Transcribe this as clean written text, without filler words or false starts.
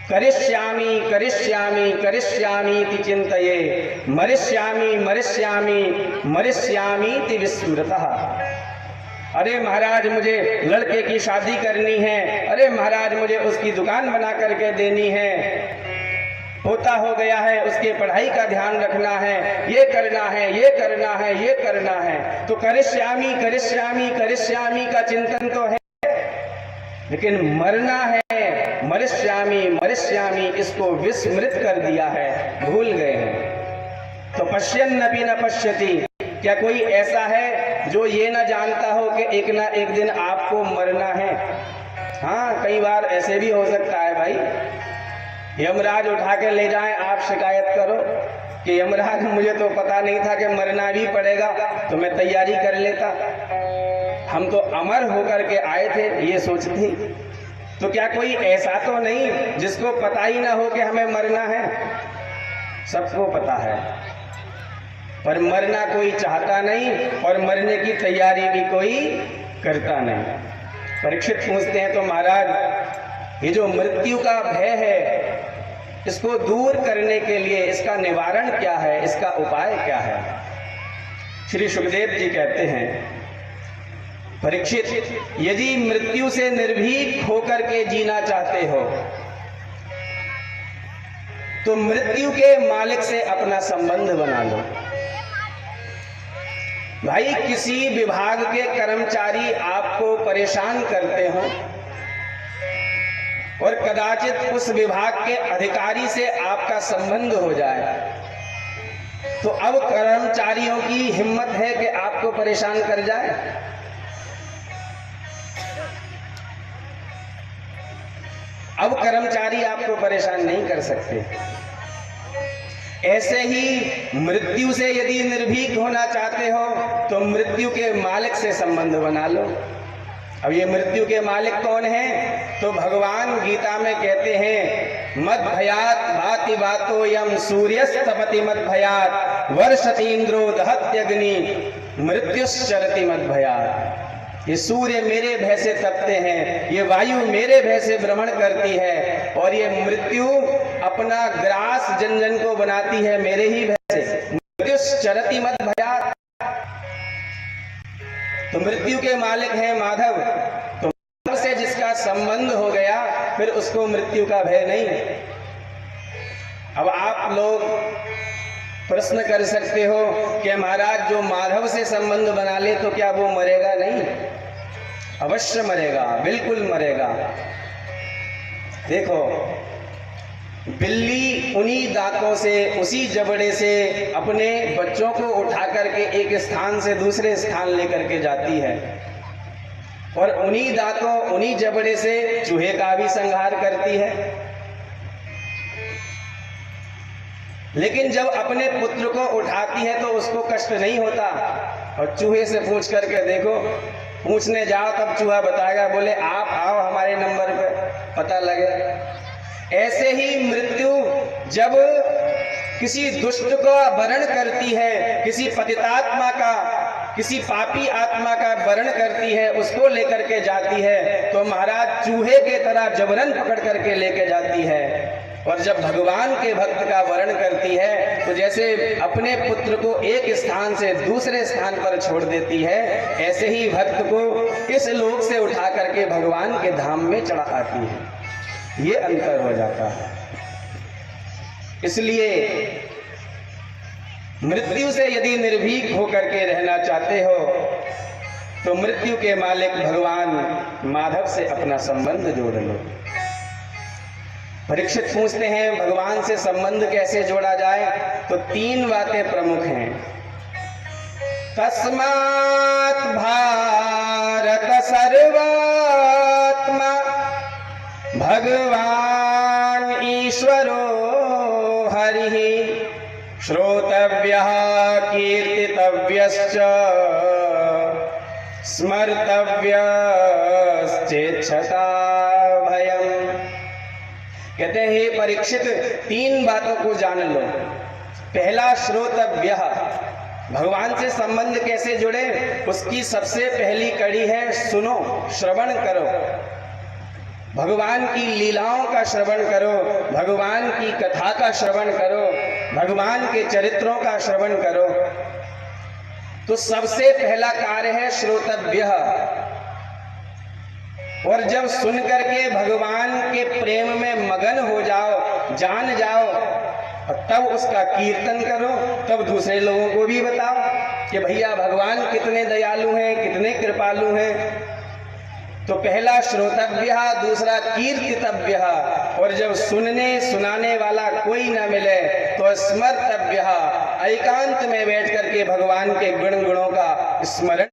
करिष्यामि करिष्यामि करिष्यामि इति चिन्तये मरिष्यामि मरिष्यामि मरिष्यामि इति विस्मृतः। अरे महाराज मुझे लड़के की शादी करनी है, अरे महाराज मुझे उसकी दुकान बना करके देनी है, होता हो गया है, उसके पढ़ाई का ध्यान रखना है, ये करना है, ये करना है, ये करना है। तो करिष्यामि करिष्यामि करिष्यामि का चिंतन तो है, लेकिन मरना है, मरिष्यामि मरिष्यामि इसको विस्मृत कर दिया है, भूल गए हैं। तो पश्यन्नपि न पश्यति, क्या कोई ऐसा है जो ये न जानता हो कि एक ना एक दिन आपको मरना है? हाँ, कई बार ऐसे भी हो सकता है भाई, यमराज उठा के ले जाएं, आप शिकायत करो कि यमराज मुझे तो पता नहीं था कि मरना भी पड़ेगा, तो मैं तैयारी कर लेता, हम तो अमर होकर के आए थे, ये सोचती। तो क्या कोई ऐसा तो नहीं जिसको पता ही ना हो कि हमें मरना है? सबको पता है, पर मरना कोई चाहता नहीं और मरने की तैयारी भी कोई करता नहीं। परीक्षित पूछते हैं, तो महाराज ये जो मृत्यु का भय है, इसको दूर करने के लिए इसका निवारण क्या है, इसका उपाय क्या है? श्री सुखदेव जी कहते हैं, परीक्षित, यदि मृत्यु से निर्भीक होकर के जीना चाहते हो तो मृत्यु के मालिक से अपना संबंध बना लो। भाई किसी विभाग के कर्मचारी आपको परेशान करते हो और कदाचित उस विभाग के अधिकारी से आपका संबंध हो जाए, तो अब कर्मचारियों की हिम्मत है कि आपको परेशान कर जाए? अब कर्मचारी आपको परेशान नहीं कर सकते। ऐसे ही मृत्यु से यदि निर्भीक होना चाहते हो तो मृत्यु के मालिक से संबंध बना लो। अब ये मृत्यु के मालिक कौन है? तो भगवान गीता में कहते हैं, मद भयात भाति बातो यम सूर्यस्तपति मद भयात वर्षति इंद्रो दहत्यग्नि मृत्युश्चरति मद भयात। ये सूर्य मेरे भय से तपते हैं, ये वायु मेरे भय से भ्रमण करती है, और ये मृत्यु अपना ग्रास जन जन को बनाती है मेरे ही भय से। मृत्युश्चरति मद भयात। तो मृत्यु के मालिक है माधव। तो माधव से जिसका संबंध हो गया, फिर उसको मृत्यु का भय नहीं। अब आप लोग प्रश्न कर सकते हो कि महाराज जो माधव से संबंध बना ले तो क्या वो मरेगा नहीं? अवश्य मरेगा, बिल्कुल मरेगा। देखो, बिल्ली उन्हीं दांतों से, उसी जबड़े से अपने बच्चों को उठा करके एक स्थान से दूसरे स्थान लेकर के जाती है, और उन्हीं दांतों, उन्हीं जबड़े से चूहे का भी संहार करती है। लेकिन जब अपने पुत्र को उठाती है तो उसको कष्ट नहीं होता। और चूहे से पूछ करके देखो, पूछने जाओ तब चूहा बताएगा, बोले आप आओ हमारे नंबर पे, पता लगे। ऐसे ही मृत्यु जब किसी दुष्ट को वरण करती है, किसी पतितात्मा का, किसी पापी आत्मा का वरण करती है, उसको लेकर के जाती है, तो महाराज चूहे के तरह जबरन पकड़ करके लेके जाती है। और जब भगवान के भक्त का वरण करती है तो जैसे अपने पुत्र को एक स्थान से दूसरे स्थान पर छोड़ देती है, ऐसे ही भक्त को इस लोक से उठा करके भगवान के धाम में चढ़ा आती है। ये अंतर हो जाता है। इसलिए मृत्यु से यदि निर्भीक होकर के रहना चाहते हो तो मृत्यु के मालिक भगवान माधव से अपना संबंध जोड़ लो। परीक्षित पूछते हैं, भगवान से संबंध कैसे जोड़ा जाए? तो 3 बातें प्रमुख हैं। तस्मात् भारत सर्वात्मा भगवान ईश्वरो हरिः श्रोतव्यः कीर्तितव्यश्च स्मर्तव्यश्चेच्छता भयम्। कहते हैं, हे परीक्षित, 3 बातों को जान लो। पहला, श्रोतव्य, भगवान से संबंध कैसे जुड़े, उसकी सबसे पहली कड़ी है सुनो, श्रवण करो। भगवान की लीलाओं का श्रवण करो, भगवान की कथा का श्रवण करो, भगवान के चरित्रों का श्रवण करो। तो सबसे पहला कार्य है श्रोतव्य। और जब सुन करके भगवान के प्रेम में मगन हो जाओ, जान जाओ, तब उसका कीर्तन करो, तब दूसरे लोगों को भी बताओ कि भैया भगवान कितने दयालु हैं, कितने कृपालु हैं। तो पहला श्रोतव्य, दूसरा कीर्तितव्य। और जब सुनने सुनाने वाला कोई न मिले तो स्मर्तव्य, एकांत में बैठ करके भगवान के गुणों का स्मरण